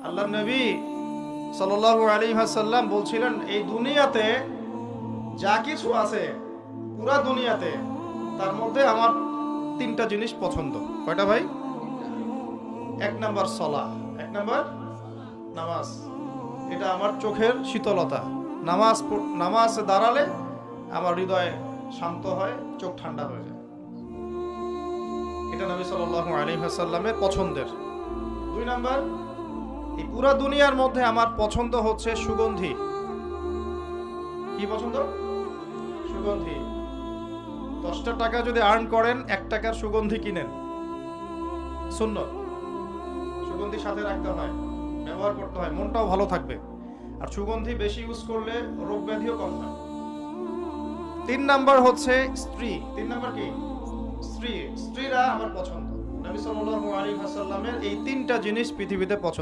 আল্লাহ নবী সাল্লাল্লাহু আলাইহি ওয়াসাল্লাম বলছিলেন, এই দুনিয়াতে যা কিছু আছে, পুরা দুনিয়াতে, তার মধ্যে আমার তিনটা জিনিস পছন্দ। কয়টা ভাই? এক নাম্বার সালাহ, এক নাম্বার নামাজ। এটা আমার চোখের শীতলতা। নামাজে দাঁড়ালে আমার হৃদয় শান্ত হয়, চোখ ঠান্ডা হয়ে যায়। এটা নবী সাল্লাল্লাহু আলাইহি ওয়াসাল্লামের পছন্দের। দুই নাম্বার, এই পুরা দুনিয়ার মধ্যে আমার পছন্দ হচ্ছে সুগন্ধি। কি পছন্দ? সুগন্ধি। 10টা টাকা যদি আর্ন করেন, 1 টাকার সুগন্ধি কিনেন, সুন্নাত। সুগন্ধি সাথে রাখতে হয়, ব্যবহার করতে হয়, মনটাও ভালো থাকবে। আর সুগন্ধি বেশি ইউজ করলে রোগ ব্যাধিও কম হয়। 3 নাম্বার হচ্ছে স্ত্রী। 3 নাম্বার কি? স্ত্রী। স্ত্রীরা আমার পছন্দ। নবী সাল্লাল্লাহু আলাইহি ওয়াসাল্লামের এই 3টা জিনিস পৃথিবীতে পছন্দ।